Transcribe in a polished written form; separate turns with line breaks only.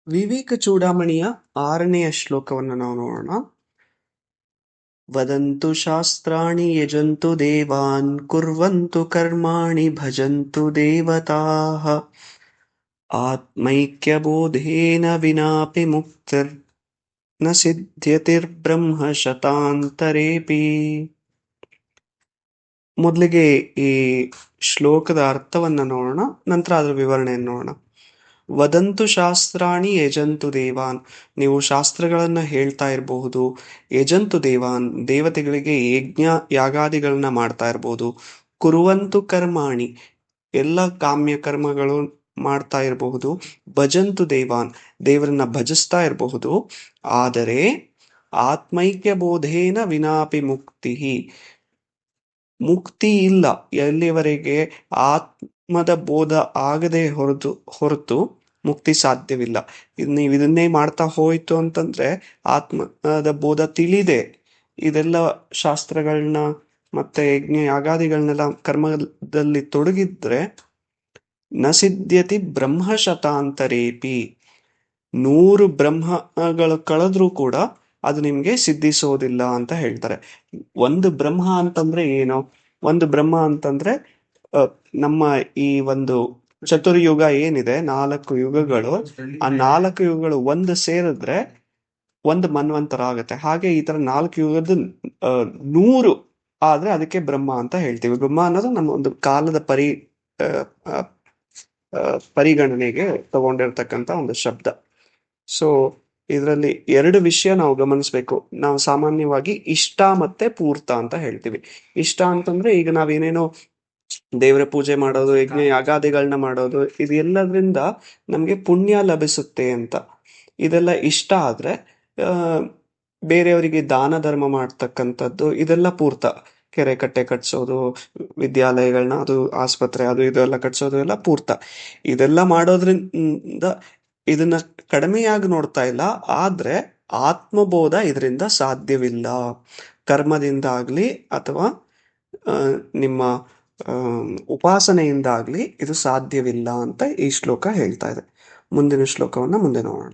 ವಿವೇಕ ಚೂಡಾಮಣಿಯ 6ನೆಯ ಶ್ಲೋಕವನ್ನು ನಾವು ನೋಡೋಣ. ವದಂತು ಶಾಸ್ತ್ರಾಣಿ ಯಜಂತು ದೇವಾನ್ ಕುರ್ವಂತು ಕರ್ಮಾಣಿ ಭಜಂತು ದೇವತಾಃ ಆತ್ಮೈಕ್ಯಬೋಧೇನ ವಿನಾಪಿ ಮುಕ್ತಿರ್ ನ ಸಿದ್ಧ್ಯತಿರ್ಬ್ರಹ್ಮ ಶತಾಂತರೇಪಿ. ಮೊದಲಿಗೆ ಈ ಶ್ಲೋಕದ ಅರ್ಥವನ್ನ ನೋಡೋಣ, ನಂತರ ಅದರ ವಿವರಣೆಯನ್ನು ನೋಡೋಣ. ವದಂತು ಶಾಸ್ತ್ರಾಣಿ ಯಜಂತು ದೇವಾನ್, ನೀವು ಶಾಸ್ತ್ರಗಳನ್ನ ಹೇಳ್ತಾ ಇರಬಹುದು. ಯಜಂತು ದೇವಾನ್, ದೇವತೆಗಳಿಗೆ ಯಜ್ಞ ಯಾಗಾದಿಗಳನ್ನ ಮಾಡ್ತಾ ಇರಬಹುದು. ಕುರುವಂತು ಕರ್ಮಾಣಿ, ಎಲ್ಲ ಕಾಮ್ಯ ಕರ್ಮಗಳು ಮಾಡ್ತಾ ಇರಬಹುದು. ಭಜಂತು ದೇವಾನ್, ದೇವರನ್ನ ಭಜಿಸ್ತಾ ಇರಬಹುದು. ಆದರೆ ಆತ್ಮೈಕ್ಯ ಬೋಧೇನ ವಿನಾಪಿ ಮುಕ್ತಿ, ಮುಕ್ತಿ ಇಲ್ಲ ಎಲ್ಲಿವರೆಗೆ ಆತ್ಮದ ಬೋಧ ಆಗದೆ ಹೊರತು ಮುಕ್ತಿ ಸಾಧ್ಯವಿಲ್ಲ. ನೀವು ಇದನ್ನೇ ಮಾಡ್ತಾ ಹೋಯ್ತು ಅಂತಂದ್ರೆ ಆತ್ಮದ ಬೋಧ ತಿಳಿದೆ ಇದೆಲ್ಲ ಶಾಸ್ತ್ರಗಳನ್ನ ಮತ್ತೆ ಯಜ್ಞ ಯಾಗಾದಿಗಳನ್ನೆಲ್ಲ ಕರ್ಮದಲ್ಲಿ ತೊಡಗಿದ್ರೆ ನ ಸಿದ್ಧ್ಯತಿ ಬ್ರಹ್ಮ ಶತಾಂತರೇಪಿ, 100 ಬ್ರಹ್ಮಗಳು ಕಳೆದ್ರೂ ಕೂಡ ಅದು ನಿಮ್ಗೆ ಸಿದ್ಧಿಸೋದಿಲ್ಲ ಅಂತ ಹೇಳ್ತಾರೆ. ಒಂದು ಬ್ರಹ್ಮ ಅಂತಂದ್ರೆ ಏನು? ಒಂದು ಬ್ರಹ್ಮ ಅಂತಂದ್ರೆ ನಮ್ಮ ಈ ಒಂದು ಚತುರ್ಯುಗ ಏನಿದೆ, 4 ಯುಗಗಳು, ಆ 4 ಯುಗಗಳು ಒಂದು ಸೇರಿದ್ರೆ ಒಂದು ಮನ್ವಂತರ ಆಗತ್ತೆ. ಹಾಗೆ ಈ ತರ 4 ಯುಗದ 100 ಆದ್ರೆ ಅದಕ್ಕೆ ಬ್ರಹ್ಮ ಅಂತ ಹೇಳ್ತೀವಿ. ಬ್ರಹ್ಮ ಅನ್ನೋದು ನಮ್ಮ ಒಂದು ಕಾಲದ ಪರಿಗಣನೆಗೆ ತಗೊಂಡಿರ್ತಕ್ಕಂಥ ಒಂದು ಶಬ್ದ. ಸೊ ಇದರಲ್ಲಿ 2 ವಿಷಯ ನಾವು ಗಮನಿಸ್ಬೇಕು. ನಾವು ಸಾಮಾನ್ಯವಾಗಿ ಇಷ್ಟ ಮತ್ತೆ ಪೂರ್ತ ಅಂತ ಹೇಳ್ತೀವಿ. ಇಷ್ಟ ಅಂತಂದ್ರೆ ಈಗ ನಾವೇನೇನೋ ದೇವರ ಪೂಜೆ ಮಾಡೋದು, ಯಜ್ಞ ಯಾಗಾದಿಗಳನ್ನ ಮಾಡೋದು, ಇದು ಎಲ್ಲದ್ರಿಂದ ನಮ್ಗೆ ಪುಣ್ಯ ಲಭಿಸುತ್ತೆ ಅಂತ, ಇದೆಲ್ಲ ಇಷ್ಟ ಆದ್ರೆ ಬೇರೆಯವರಿಗೆ ದಾನ ಧರ್ಮ ಮಾಡ್ತಕ್ಕಂಥದ್ದು ಇದೆಲ್ಲ ಪೂರ್ತ. ಕೆರೆ ಕಟ್ಟೆ ಕಟ್ಸೋದು, ವಿದ್ಯಾಲಯಗಳನ್ನ, ಅದು ಆಸ್ಪತ್ರೆ, ಅದು ಇದೆಲ್ಲ ಕಟ್ಸೋದು ಎಲ್ಲ ಪೂರ್ತ. ಇದೆಲ್ಲ ಮಾಡೋದ್ರಿಂದ ಇದನ್ನ ಕಡಿಮೆಯಾಗಿ ನೋಡ್ತಾ ಇಲ್ಲ. ಆದ್ರೆ ಆತ್ಮಬೋಧ ಇದರಿಂದ ಸಾಧ್ಯವಿಲ್ಲ. ಕರ್ಮದಿಂದ ಆಗ್ಲಿ ಅಥವಾ ನಿಮ್ಮ ಉಪಾಸನೆಯಿಂದ ಆಗ್ಲಿ ಇದು ಸಾಧ್ಯವಿಲ್ಲ ಅಂತ ಈ ಶ್ಲೋಕ ಹೇಳ್ತಾ ಇದೆ. ಮುಂದಿನ ಶ್ಲೋಕವನ್ನ ಮುಂದೆ ನೋಡೋಣ.